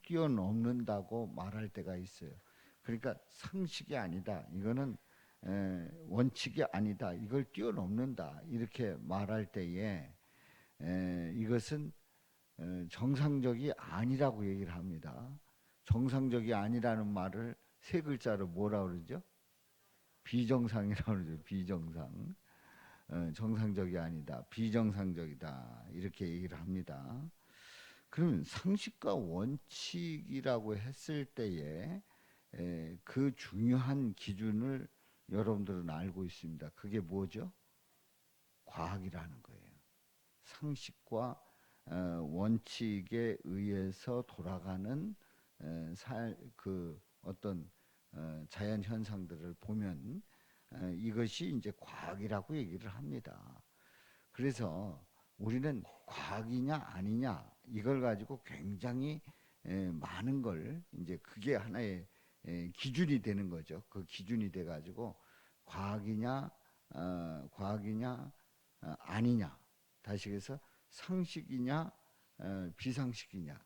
뛰어넘는다고 말할 때가 있어요. 그러니까 상식이 아니다. 이거는 원칙이 아니다. 이걸 뛰어넘는다. 이렇게 말할 때에 이것은 정상적이 아니라고 얘기를 합니다. 정상적이 아니라는 말을 세 글자로 뭐라 그러죠? 비정상이라고 그러죠. 비정상. 정상적이 아니다. 비정상적이다. 이렇게 얘기를 합니다. 그러면 상식과 원칙이라고 했을 때에 그 중요한 기준을 여러분들은 알고 있습니다. 그게 뭐죠? 과학이라는 거예요. 상식과 원칙에 의해서 돌아가는 그 어떤 자연 현상들을 보면 이것이 이제 과학이라고 얘기를 합니다. 그래서 우리는 과학이냐 아니냐 이걸 가지고 굉장히 많은 걸 이제 그게 하나의 기준이 되는 거죠. 그 기준이 돼 가지고 과학이냐 아니냐, 다시 해서 상식이냐 비상식이냐,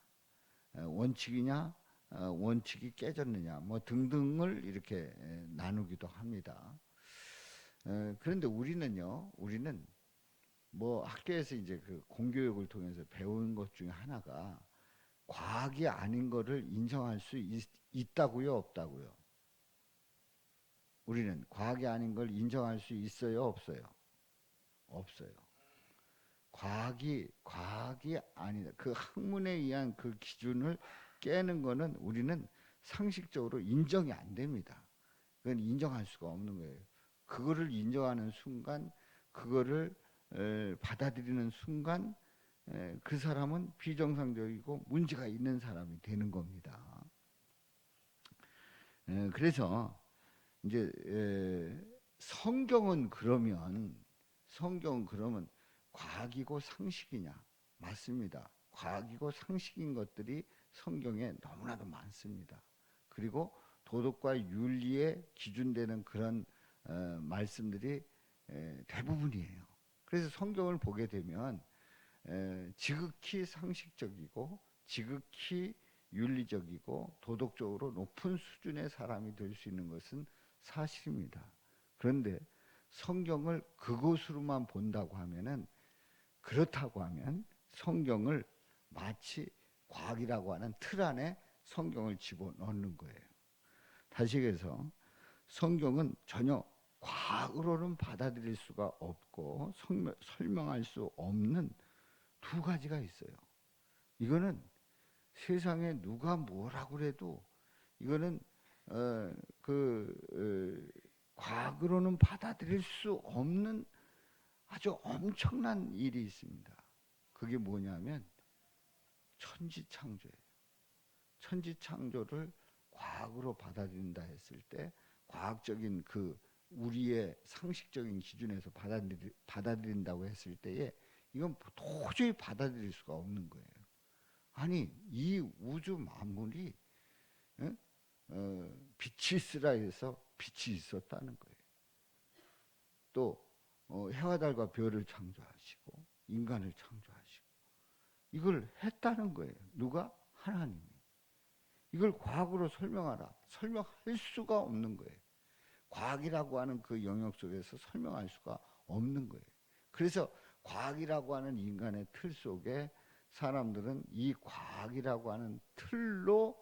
원칙이냐 원칙이 깨졌느냐 뭐 등등을 이렇게 나누기도 합니다. 그런데 우리는 뭐 학교에서 이제 그 공교육을 통해서 배운 것 중에 하나가 과학이 아닌 거를 인정할 수 있다고요, 없다고요? 우리는 과학이 아닌 걸 인정할 수 있어요, 없어요? 없어요. 과학이 아니다. 그 학문에 의한 그 기준을 깨는 거는 우리는 상식적으로 인정이 안 됩니다. 그건 인정할 수가 없는 거예요. 그거를 인정하는 순간, 그거를 받아들이는 순간 그 사람은 비정상적이고 문제가 있는 사람이 되는 겁니다. 그래서 이제 성경은 그러면 과학이고 상식이냐? 맞습니다. 과학이고 상식인 것들이 성경에 너무나도 많습니다. 그리고 도덕과 윤리에 기준되는 그런 말씀들이 대부분이에요. 그래서 성경을 보게 되면 지극히 상식적이고 지극히 윤리적이고 도덕적으로 높은 수준의 사람이 될 수 있는 것은 사실입니다. 그런데 성경을 그것으로만 본다고 하면은, 그렇다고 하면 성경을 마치 과학이라고 하는 틀 안에 성경을 집어넣는 거예요. 다시 해서 성경은 전혀 과학으로는 받아들일 수가 없고 설명할 수 없는 두 가지가 있어요. 이거는 세상에 누가 뭐라고 그래도 이거는 과학으로는 받아들일 수 없는 아주 엄청난 일이 있습니다. 그게 뭐냐면 천지창조예요. 천지창조를 과학으로 받아들인다 했을 때, 과학적인 그 우리의 상식적인 기준에서 받아들인다고 했을 때에 이건 도저히 받아들일 수가 없는 거예요. 아니, 이 우주 만물이 빛이 있으라 해서 빛이 있었다는 거예요. 또 해와 달과 별을 창조하시고 인간을 창조하시고 이걸 했다는 거예요. 누가? 하나님이. 이걸 과학으로 설명하라. 설명할 수가 없는 거예요. 과학이라고 하는 그 영역 속에서 설명할 수가 없는 거예요. 그래서 과학이라고 하는 인간의 틀 속에 사람들은 이 과학이라고 하는 틀로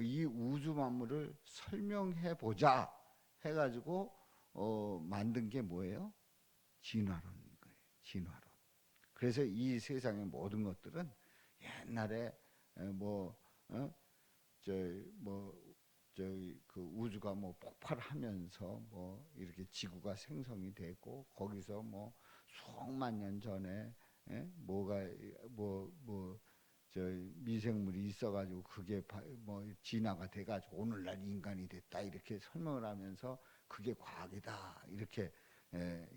이 우주 만물을 설명해 보자 해가지고 만든 게 뭐예요? 진화론인 거예요. 진화론. 그래서 이 세상의 모든 것들은 옛날에 그 우주가 뭐 폭발하면서 뭐 이렇게 지구가 생성이 되고 거기서 뭐 수억만 년 전에 미생물이 있어가지고 그게 뭐 진화가 돼가지고 오늘날 인간이 됐다 이렇게 설명을 하면서 그게 과학이다 이렇게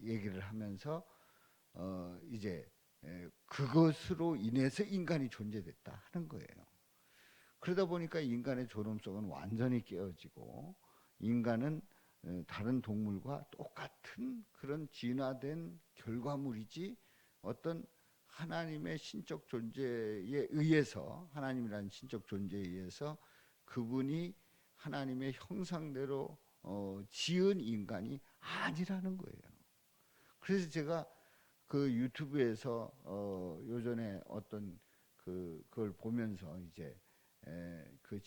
얘기를 하면서 이제 그것으로 인해서 인간이 존재됐다 하는 거예요. 그러다 보니까 인간의 존엄성은 완전히 깨어지고 인간은 다른 동물과 똑같은 그런 진화된 결과물이지 어떤 하나님의 신적 존재에 의해서, 하나님이라는 신적 존재에 의해서 그분이 하나님의 형상대로 지은 인간이 아니라는 거예요. 그래서 제가 그 유튜브에서 요전에 어떤 그걸 보면서 이제 그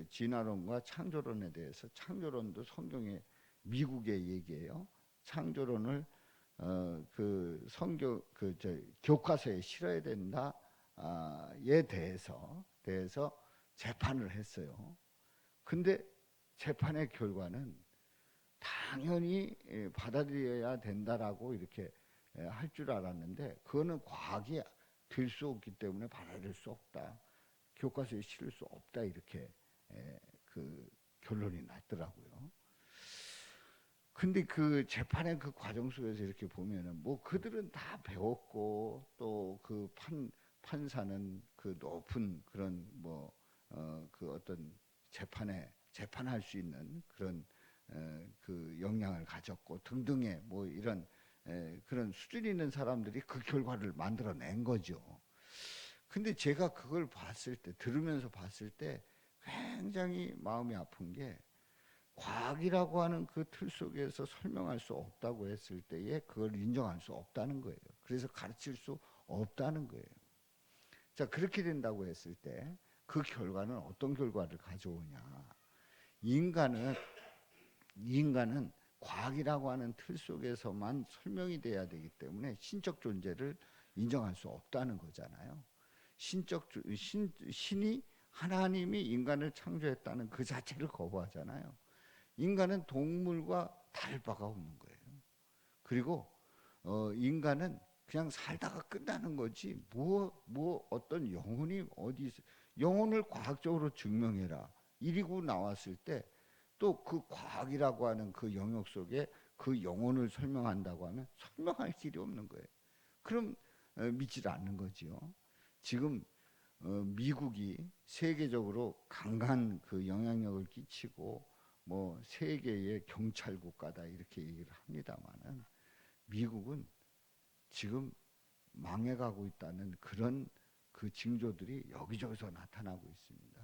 진화론과 창조론에 대해서, 창조론도 성경의 미국의 얘기예요. 창조론을 그 성경 교과서에 실어야 된다에 대해서 재판을 했어요. 근데 재판의 결과는 당연히 받아들여야 된다라고 이렇게 할 줄 알았는데, 그거는 과학이 될 수 없기 때문에 받아들일 수 없다, 교과서에 실을 수 없다, 이렇게 그 결론이 났더라고요. 근데 그 재판의 그 과정 속에서 이렇게 보면은 뭐 그들은 다 배웠고, 또 그 판사는 그 높은 그런 그 어떤 재판할 수 있는 그런 그 역량을 가졌고 등등의 뭐 이런 그런 수준 있는 사람들이 그 결과를 만들어낸 거죠. 근데 제가 그걸 봤을 때, 들으면서 봤을 때 굉장히 마음이 아픈 게, 과학이라고 하는 그 틀 속에서 설명할 수 없다고 했을 때에 그걸 인정할 수 없다는 거예요. 그래서 가르칠 수 없다는 거예요. 자, 그렇게 된다고 했을 때 그 결과는 어떤 결과를 가져오냐. 인간은 과학이라고 하는 틀 속에서만 설명이 돼야 되기 때문에 신적 존재를 인정할 수 없다는 거잖아요. 신이, 하나님이 인간을 창조했다는 그 자체를 거부하잖아요. 인간은 동물과 다를 바가 없는 거예요. 그리고 인간은 그냥 살다가 끝나는 거지, 어떤 영혼이 어디 있어. 영혼을 과학적으로 증명해라, 이리고 나왔을 때 또 그 과학이라고 하는 그 영역 속에 그 영혼을 설명한다고 하면 설명할 길이 없는 거예요. 그럼 믿질 않는 거지요. 지금 미국이 세계적으로 강한 그 영향력을 끼치고 뭐 세계의 경찰 국가다 이렇게 얘기를 합니다만은, 미국은 지금 망해가고 있다는 그런 그 징조들이 여기저기서 나타나고 있습니다.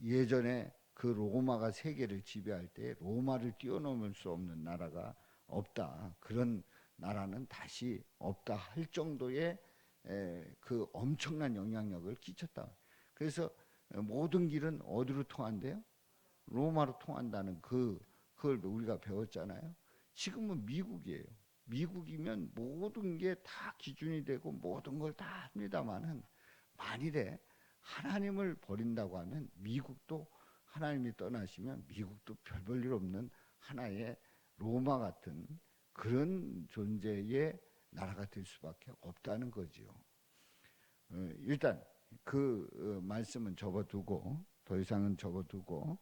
예전에 그 로마가 세계를 지배할 때 로마를 뛰어넘을 수 없는 나라가 없다, 그런 나라는 다시 없다 할 정도의 그 엄청난 영향력을 끼쳤다. 그래서 모든 길은 어디로 통한대요? 로마로 통한다는 그걸 우리가 배웠잖아요. 지금은 미국이에요. 미국이면 모든 게 다 기준이 되고 모든 걸 다 합니다만은, 만일에 하나님을 버린다고 하면 미국도, 하나님이 떠나시면 미국도 별 볼 일 없는 하나의 로마 같은 그런 존재의 나라가 될 수밖에 없다는 거지요. 일단 그 말씀은 접어두고, 더 이상은 접어두고,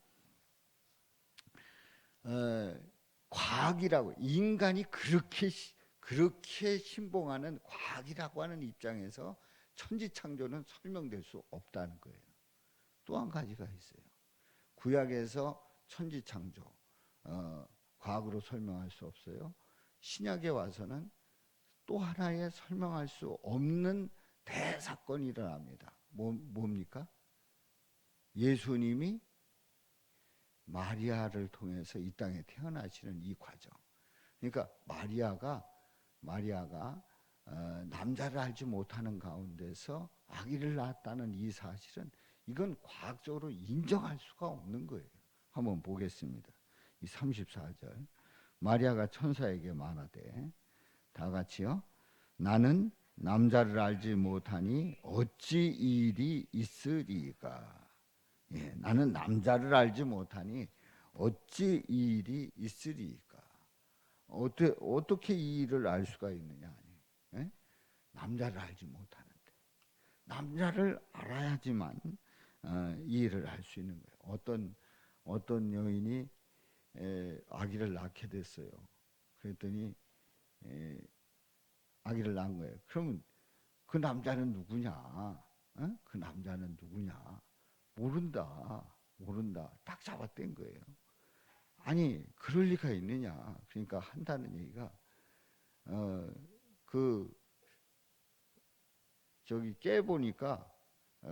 과학이라고, 인간이 그렇게 신봉하는 과학이라고 하는 입장에서 천지창조는 설명될 수 없다는 거예요. 또 한 가지가 있어요. 구약에서 천지창조 과학으로 설명할 수 없어요. 신약에 와서는 또 하나의 설명할 수 없는 대사건이 일어납니다. 뭡니까? 예수님이 마리아를 통해서 이 땅에 태어나시는 이 과정. 그러니까 마리아가 남자를 알지 못하는 가운데서 아기를 낳았다는 이 사실은, 이건 과학적으로 인정할 수가 없는 거예요. 한번 보겠습니다. 이 34절. 마리아가 천사에게 말하되, 다 같이요. 나는 남자를 알지 못하니 어찌 이 일이 있으리까. 예, 나는 남자를 알지 못하니 어찌 이 일이 있으리까. 어떻게 이 일을 알 수가 있느냐. 예? 남자를 알지 못하는데, 남자를 알아야지만 이 일을 알 수 있는 거예요. 어떤 여인이 아기를 낳게 됐어요. 그랬더니 아기를 낳은 거예요. 그러면 그 남자는 누구냐? 그 남자는 누구냐? 모른다. 딱 잡아댄 거예요. 아니, 그럴 리가 있느냐? 그러니까 한다는 얘기가 그 저기 깨 보니까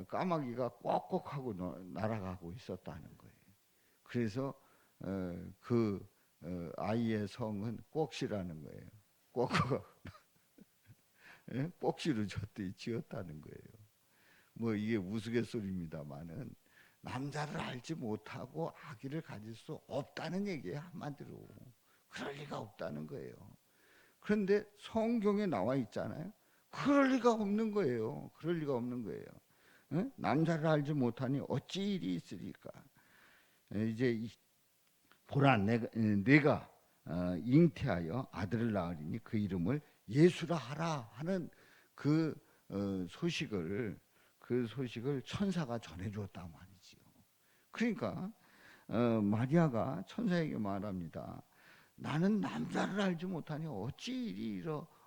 까마귀가 꺽꺽하고 날아가고 있었다는 거예요. 그래서 그 아이의 성은 꺽씨라는 거예요. 꺽꺽 꺽씨로 지었다는 거예요. 뭐 이게 우스갯소리입니다만은 남자를 알지 못하고 아기를 가질 수 없다는 얘기예요. 한마디로 그럴 리가 없다는 거예요. 그런데 성경에 나와 있잖아요. 그럴 리가 없는 거예요. 그럴 리가 없는 거예요. 남자를 알지 못하니 어찌 일이 있으리까. 이제 보라 내가 잉태하여 아들을 낳으리니 그 이름을 예수라 하라 하는 그 소식을 천사가 전해주었단 말이지요. 그러니까 마리아가 천사에게 말합니다. 나는 남자를 알지 못하니 어찌 일이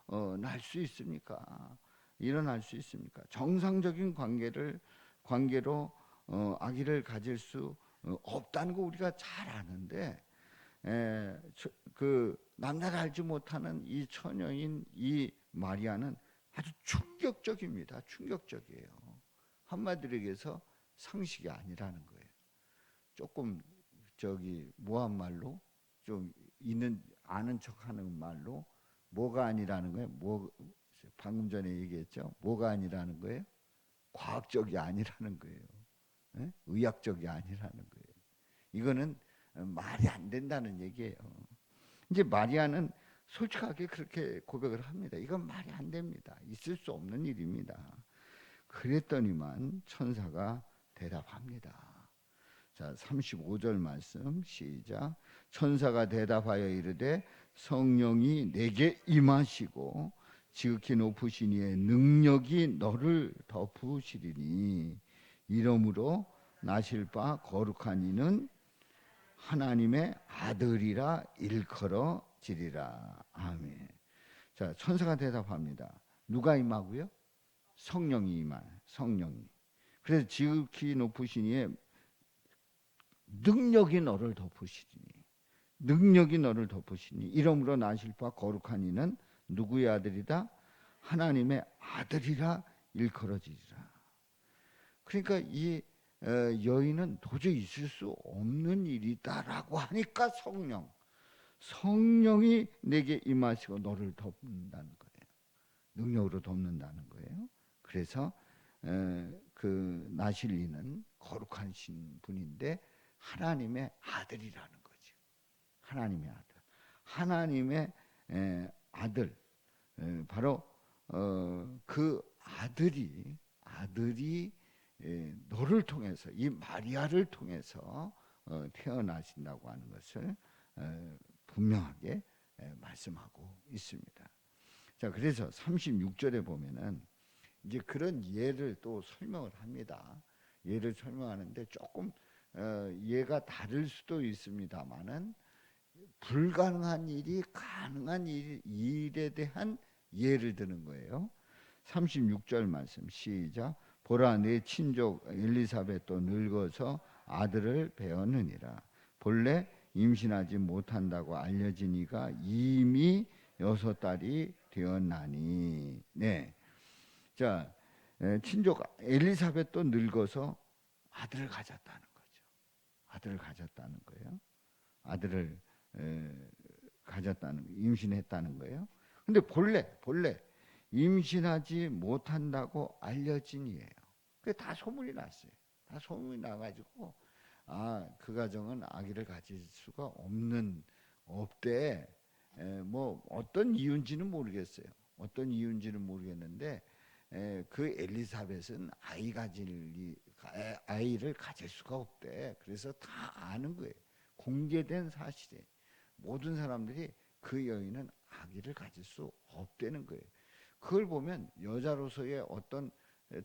일어날 수 있습니까? 일어날 수 있습니까? 정상적인 관계로 아기를 가질 수 없다는 거 우리가 잘 아는데 그 남자를 알지 못하는 이 처녀인 이 마리아는 아주 충격적입니다. 충격적이에요. 한마디로 얘기해서 상식이 아니라는 거예요. 조금 저기 모한 말로 좀 아는 척하는 말로 뭐가 아니라는 거예요. 방금 전에 얘기했죠. 뭐가 아니라는 거예요? 과학적이 아니라는 거예요. 의학적이 아니라는 거예요. 이거는 말이 안 된다는 얘기예요. 이제 마리아는 솔직하게 그렇게 고백을 합니다. 이건 말이 안 됩니다. 있을 수 없는 일입니다. 그랬더니만 천사가 대답합니다. 자, 35절 말씀 시작. 천사가 대답하여 이르되 성령이 내게 임하시고 지극히 높으신 이의 능력이 너를 덮으시리니 이러므로 나실 바 거룩한 이는 하나님의 아들이라 일컬어지리라. 아멘. 자, 천사가 대답합니다. 누가 임하고요? 성령이 임하는 성령이. 그래서 지극히 높으신 이의 능력이 너를 덮으시니 이러므로 나실 바 거룩한 이는 누구의 아들이다? 하나님의 아들이라 일컬어지리라. 그러니까 이 여인은 도저히 있을 수 없는 일이다라고 하니까 성령이 내게 임하시고 너를 덮는다는 거예요. 능력으로 덮는다는 거예요. 그래서 그 나실리는 거룩하신 분인데 하나님의 아들이라는 거죠. 하나님의 아들. 하나님의 아들. 바로 그 아들이 너를 통해서 이 마리아를 통해서 태어나신다고 하는 것을 분명하게 말씀하고 있습니다. 자, 그래서 36절에 보면은 이제 그런 예를 또 설명을 합니다. 예를 설명하는데 조금 예가 다를 수도 있습니다만은 불가능한 일이 가능한 일에 대한 예를 드는 거예요. 36절 말씀 시작. 보라 내 친족 엘리사벳도 늙어서 아들을 배었느니라. 본래 임신하지 못한다고 알려진 이가 이미 6달이 되었나니. 네. 자, 친족 엘리사벳도 늙어서 아들을 가졌다는 거죠. 아들을 가졌다는 거예요. 아들을 임신했다는 거예요. 근데 본래 임신하지 못한다고 알려진 이에요. 그게 다 소문이 났어요. 다 소문이 나가지고 그 가정은 아기를 가질 수가 없대. 뭐 어떤 이유인지는 모르겠어요. 어떤 이유인지는 모르겠는데 그 엘리사벳은 아이를 가질 수가 없대. 그래서 다 아는 거예요. 공개된 사실에 모든 사람들이 그 여인은 아기를 가질 수 없다는 거예요. 그걸 보면 여자로서의 어떤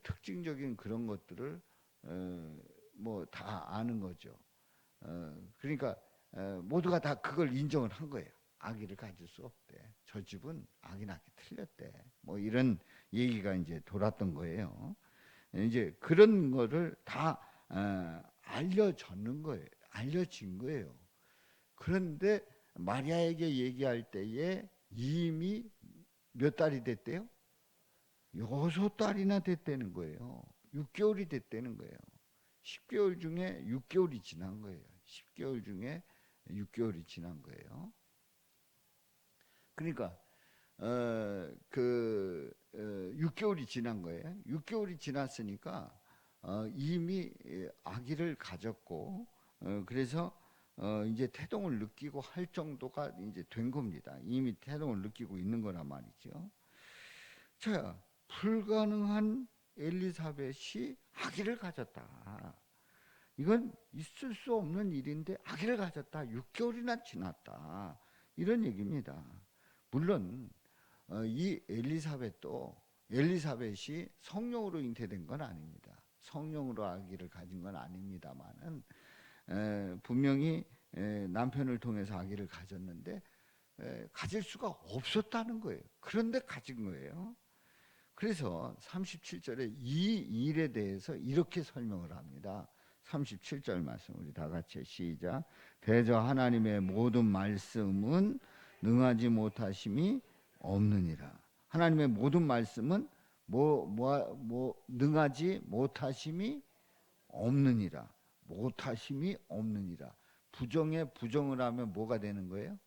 특징적인 그런 것들을 뭐 다 아는 거죠. 그러니까 모두가 다 그걸 인정을 한 거예요. 아기를 가질 수 없대. 저 집은 아기 낳기 틀렸대. 뭐 이런 얘기가 이제 돌았던 거예요. 이제 그런 거를 다 알려진 거예요. 그런데 마리아에게 얘기할 때에 이미 몇 달이 됐대요? 6달이나 됐다는 거예요. 6개월이 됐다는 거예요. 10개월 중에 6개월이 지난 거예요. 10개월 중에 6개월이 지난 거예요. 그러니까 6개월이 지난 거예요. 6개월이 지났으니까 이미 아기를 가졌고 그래서 이제 태동을 느끼고 할 정도가 이제 된 겁니다. 이미 태동을 느끼고 있는 거란 말이죠. 자, 불가능한 엘리사벳이 아기를 가졌다. 이건 있을 수 없는 일인데 아기를 가졌다. 6개월이나 지났다. 이런 얘기입니다. 물론 이 엘리사벳이 성령으로 잉태된 건 아닙니다. 성령으로 아기를 가진 건 아닙니다만은 분명히 남편을 통해서 아기를 가졌는데 가질 수가 없었다는 거예요. 그런데 가진 거예요. 그래서 37절에 이 일에 대해서 이렇게 설명을 합니다. 37절 말씀 우리 다 같이 시작. 대저 하나님의 모든 말씀은 능하지 못하심이 없느니라. 하나님의 모든 말씀은 능하지 못하심이 없느니라. 못하심이 없느니라. 부정에 부정을 하면 뭐가 되는 거예요?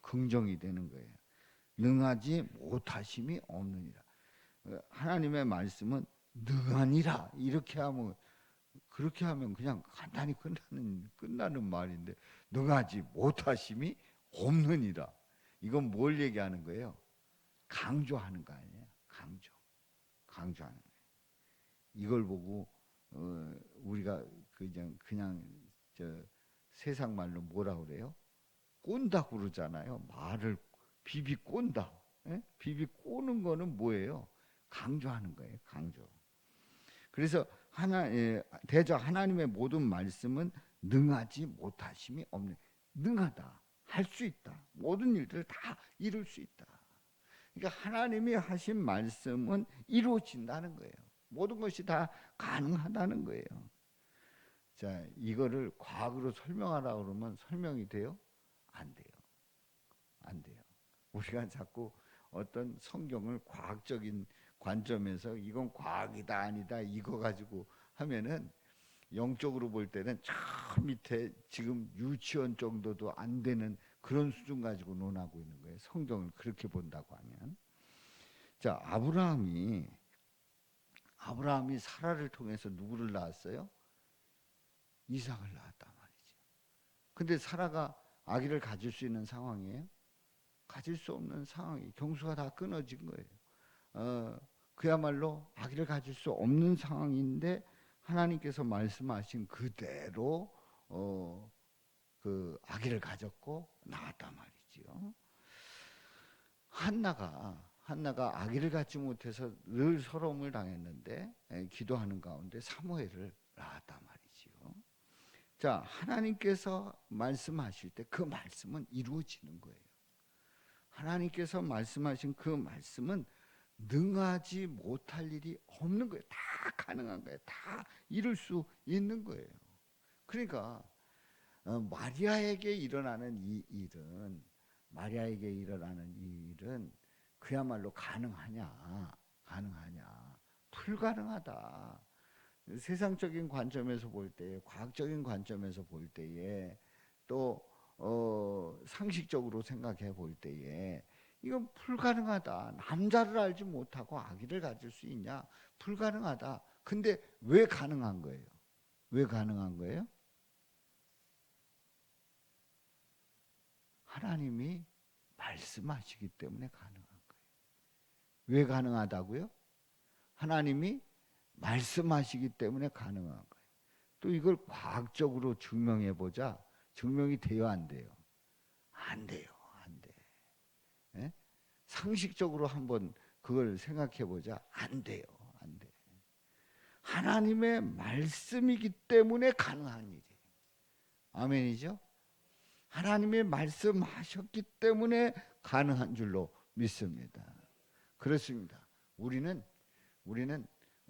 긍정이 되는 거예요. 능하지 못하심이 없느니라. 하나님의 말씀은 능하니라. 이렇게 하면 그렇게 하면 그냥 간단히 끝나는 말인데 능하지 못하심이 없느니라. 이건 뭘 얘기하는 거예요? 강조하는 거 아니에요? 강조하는 거예요. 이걸 보고 우리가 그냥 세상 말로 뭐라 그래요? 꼰다 그러잖아요. 말을 비비 꼰다. 예? 비비 꼬는 거는 뭐예요? 강조하는 거예요. 강조. 그래서 대저 하나님의 모든 말씀은 능하지 못하심이 없는. 능하다. 할 수 있다. 모든 일들을 다 이룰 수 있다. 그러니까 하나님이 하신 말씀은 이루어진다는 거예요. 모든 것이 다 가능하다는 거예요. 자, 이거를 과학으로 설명하라 그러면 설명이 돼요? 안 돼요. 안 돼요. 우리가 자꾸 어떤 성경을 과학적인 관점에서 이건 과학이다 아니다 이거 가지고 하면은 영적으로 볼 때는 저 밑에 지금 유치원 정도도 안 되는 그런 수준 가지고 논하고 있는 거예요. 성경을 그렇게 본다고 하면. 자, 아브라함이 사라를 통해서 누구를 낳았어요? 이삭을 낳았단 말이죠. 근데 사라가 아기를 가질 수 있는 상황이에요? 가질 수 없는 상황이 경수가 다 끊어진 거예요. 그야말로 아기를 가질 수 없는 상황인데 하나님께서 말씀하신 그대로 그 아기를 가졌고 낳았단 말이지요. 한나가 아기를 갖지 못해서 늘 서러움을 당했는데 기도하는 가운데 사무엘을 낳았단 말이지요. 자, 하나님께서 말씀하실 때 그 말씀은 이루어지는 거예요. 하나님께서 말씀하신 그 말씀은 능하지 못할 일이 없는 거예요. 다 가능한 거예요. 다 이룰 수 있는 거예요. 그러니까 마리아에게 일어나는 이 일은 그야말로 가능하냐? 불가능하다. 세상적인 관점에서 볼 때에, 과학적인 관점에서 볼 때에, 또 상식적으로 생각해 볼 때에 이건 불가능하다. 남자를 알지 못하고 아기를 가질 수 있냐? 불가능하다. 근데 왜 가능한 거예요? 왜 가능한 거예요? 하나님이 말씀하시기 때문에 가능한 거예요. 왜 가능하다고요? 하나님이 말씀하시기 때문에 가능한 거예요. 또 이걸 과학적으로 증명해 보자. 증명이 돼요, 안 돼요? 안 돼요. 안 돼. 예? 상식적으로 한번 그걸 생각해 보자. 안 돼요. 안 돼. 하나님의 말씀이기 때문에 가능한 일이에요. 아멘이죠? 하나님의 말씀하셨기 때문에 가능한 줄로 믿습니다. 그렇습니다. 우리는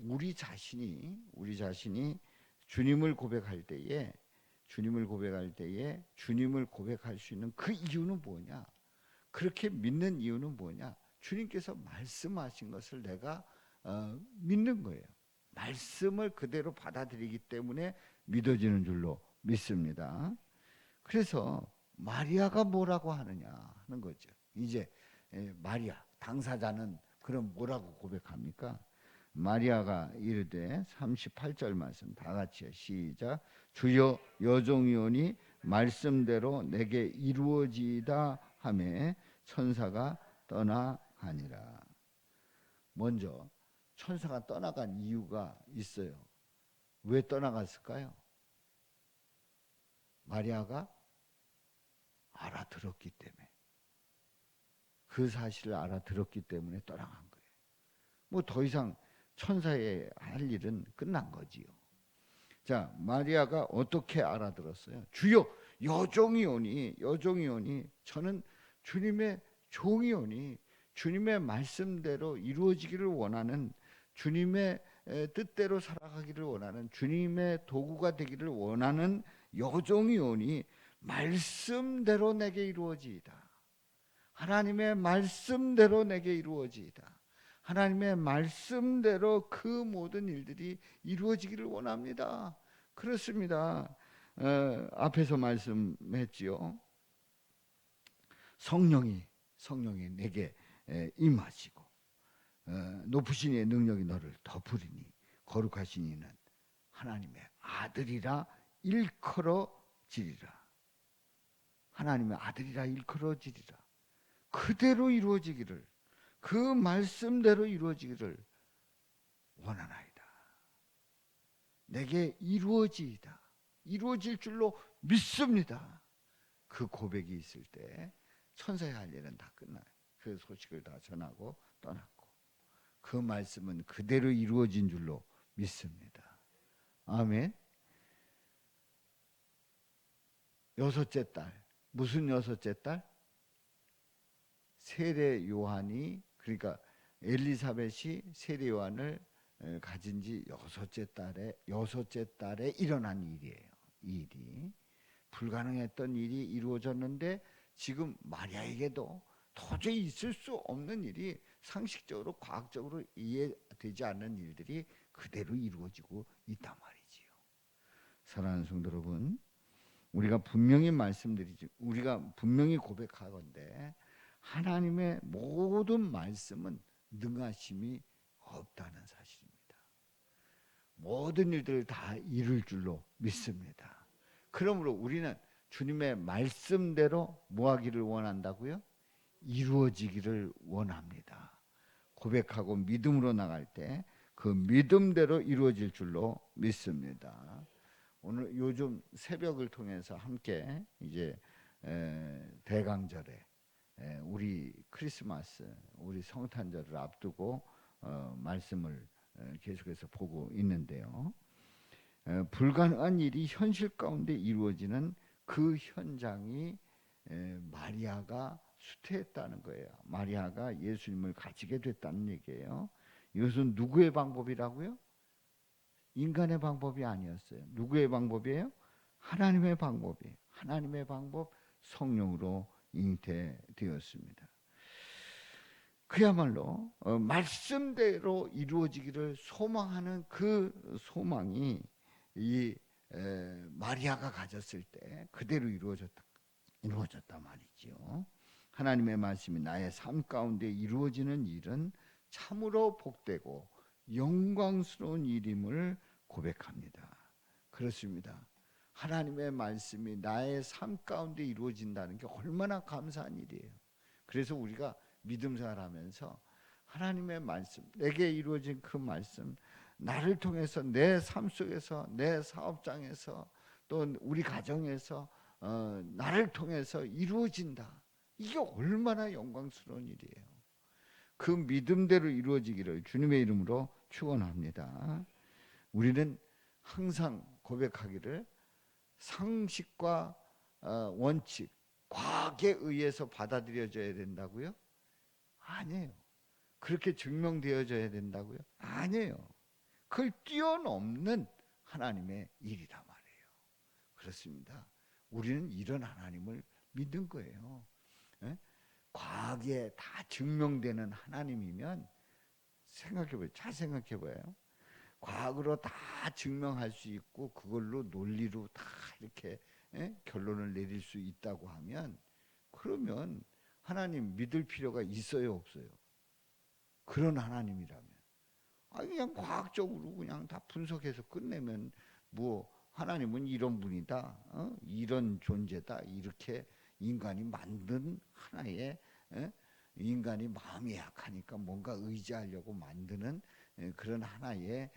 우리 자신이 주님을 고백할 때에 주님을 고백할 수 있는 그 이유는 뭐냐? 그렇게 믿는 이유는 뭐냐? 주님께서 말씀하신 것을 내가 믿는 거예요. 말씀을 그대로 받아들이기 때문에 믿어지는 줄로 믿습니다. 그래서 마리아가 뭐라고 하느냐 하는 거죠. 이제 마리아 당사자는 그럼 뭐라고 고백합니까? 마리아가 이르되 38절 말씀 다 같이요. 시작. 주여 여종이오니 말씀대로 내게 이루어지이다 하매 천사가 떠나가니라. 먼저 천사가 떠나간 이유가 있어요. 왜 떠나갔을까요? 마리아가 알아들었기 때문에, 그 사실을 알아들었기 때문에 떠나간 거예요. 뭐 더 이상 천사의 할 일은 끝난 거지요. 자, 마리아가 어떻게 알아들었어요? 주여 여종이오니 저는 주님의 종이오니 주님의 말씀대로 이루어지기를 원하는, 주님의 뜻대로 살아가기를 원하는, 주님의 도구가 되기를 원하는 여종이오니 말씀대로 내게 이루어지이다. 하나님의 말씀대로 내게 이루어지이다. 하나님의 말씀대로 그 모든 일들이 이루어지기를 원합니다. 그렇습니다. 앞에서 말씀했지요. 성령이 내게 임하시고 높으신 이의 능력이 너를 덮으리니 거룩하신 이는 하나님의 아들이라 일컬어지리라. 하나님의 아들이라 일컬어지리라. 그대로 이루어지기를, 그 말씀대로 이루어지기를 원하나이다. 내게 이루어지이다. 이루어질 줄로 믿습니다. 그 고백이 있을 때 천사의 할 일은 다 끝나요. 그 소식을 다 전하고 떠났고, 그 말씀은 그대로 이루어진 줄로 믿습니다. 아멘. 여섯째 딸, 무슨 여섯째 딸? 세례 요한이, 그러니까 엘리사벳이 세례 요한을 가진 지 여섯째 달에 일어난 일이에요. 이 일이 불가능했던 일이 이루어졌는데, 지금 마리아에게도 도저히 있을 수 없는 일이, 상식적으로 과학적으로 이해되지 않는 일들이 그대로 이루어지고 있단 말이지요. 사랑하는 성도 여러분, 우리가 분명히 말씀드리지, 우리가 분명히 고백하건대 하나님의 모든 말씀은 능하심이 없다는 사실입니다. 모든 일들을 다 이룰 줄로 믿습니다. 그러므로 우리는 주님의 말씀대로 뭐 하기를 원한다고요? 이루어지기를 원합니다. 고백하고 믿음으로 나갈 때 그 믿음대로 이루어질 줄로 믿습니다. 오늘 요즘 새벽을 통해서 함께 이제 대강절에 우리 크리스마스, 우리 성탄절을 앞두고 말씀을 계속해서 보고 있는데요. 불가능한 일이 현실 가운데 이루어지는 그 현장이 마리아가 수태했다는 거예요. 마리아가 예수님을 가지게 됐다는 얘기예요. 이것은 누구의 방법이라고요? 인간의 방법이 아니었어요. 누구의 방법이에요? 하나님의 방법이에요. 하나님의 방법, 성령으로 잉태되었습니다. 그야말로 말씀대로 이루어지기를 소망하는 그 소망이 이 마리아가 가졌을 때 그대로 이루어졌단 말이지요. 하나님의 말씀이 나의 삶 가운데 이루어지는 일은 참으로 복되고 영광스러운 일임을 고백합니다. 그렇습니다. 하나님의 말씀이 나의 삶 가운데 이루어진다는 게 얼마나 감사한 일이에요. 그래서 우리가 믿음 생활하면서 하나님의 말씀, 내게 이루어진 그 말씀, 나를 통해서 내 삶 속에서, 내 사업장에서, 또 우리 가정에서 나를 통해서 이루어진다. 이게 얼마나 영광스러운 일이에요. 그 믿음대로 이루어지기를 주님의 이름으로 축원합니다. 우리는 항상 고백하기를 상식과 원칙, 과학에 의해서 받아들여져야 된다고요? 아니에요. 그렇게 증명되어져야 된다고요? 아니에요. 그걸 뛰어넘는 하나님의 일이란 말이에요. 그렇습니다. 우리는 이런 하나님을 믿는 거예요. 과학에 다 증명되는 하나님이면 생각해봐요. 잘 생각해봐요. 과학으로 다 증명할 수 있고 그걸로 논리로 다 이렇게 결론을 내릴 수 있다고 하면, 그러면 하나님 믿을 필요가 있어요, 없어요? 그런 하나님이라면. 그냥 과학적으로 그냥 다 분석해서 끝내면 뭐 하나님은 이런 분이다, 이런 존재다, 이렇게 인간이 만든 하나의, 인간이 마음이 약하니까 뭔가 의지하려고 만드는 그런 하나의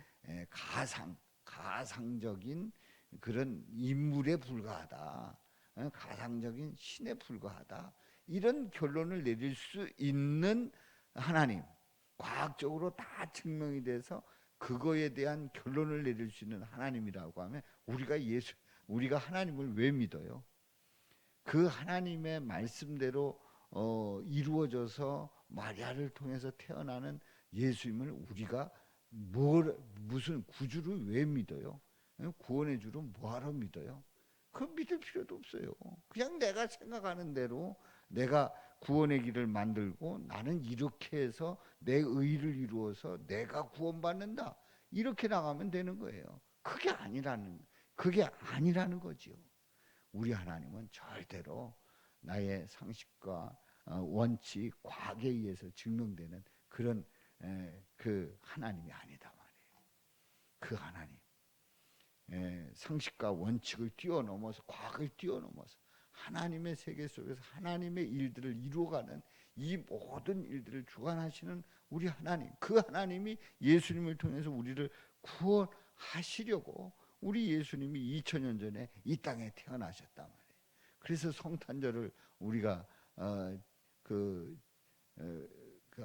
가상적인 그런 인물에 불과하다, 가상적인 신에 불과하다, 이런 결론을 내릴 수 있는 하나님, 과학적으로 다 증명이 돼서 그거에 대한 결론을 내릴 수 있는 하나님이라고 하면, 우리가 하나님을 왜 믿어요? 그 하나님의 말씀대로 이루어져서 마리아를 통해서 태어나는 예수님을 우리가 무슨 구주를 왜 믿어요? 구원의 주를 뭐하러 믿어요? 그 믿을 필요도 없어요. 그냥 내가 생각하는 대로 내가 구원의 길을 만들고 나는 이렇게 해서 내 의를 이루어서 내가 구원받는다, 이렇게 나가면 되는 거예요. 그게 아니라는 거지요. 우리 하나님은 절대로 나의 상식과 원칙, 과학에 의해서 증명되는 그런 그 하나님이 아니다 말이에요. 그 하나님, 상식과 원칙을 뛰어넘어서, 과학을 뛰어넘어서 하나님의 세계 속에서 하나님의 일들을 이루어가는, 이 모든 일들을 주관하시는 우리 하나님, 그 하나님이 예수님을 통해서 우리를 구원하시려고 우리 예수님이 2000년 전에 이 땅에 태어나셨단 말이에요. 그래서 성탄절을 우리가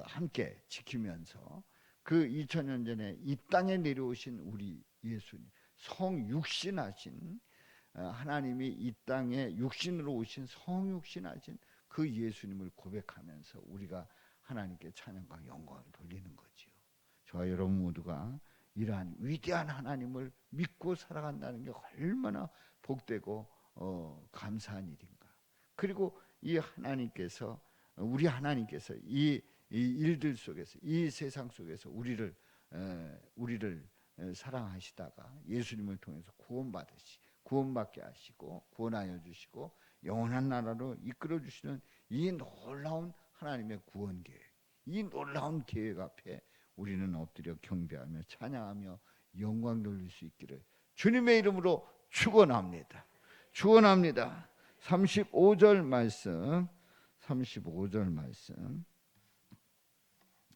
함께 지키면서 그 2000년 전에 이 땅에 내려오신 우리 예수님, 성육신하신 하나님이 이 땅에 육신으로 오신 성육신하신 그 예수님을 고백하면서 우리가 하나님께 찬양과 영광을 돌리는 거지요. 저와 여러분 모두가 이러한 위대한 하나님을 믿고 살아간다는 게 얼마나 복되고 감사한 일인가. 그리고 이 하나님께서, 우리 하나님께서 이 일들 속에서, 이 세상 속에서 우리를 사랑하시다가 예수님을 통해서 구원받게 하시고 구원하여 주시고 영원한 나라로 이끌어 주시는 이 놀라운 하나님의 구원 계획, 이 놀라운 계획 앞에 우리는 엎드려 경배하며 찬양하며 영광 돌릴 수 있기를 주님의 이름으로 축원합니다. 35절 말씀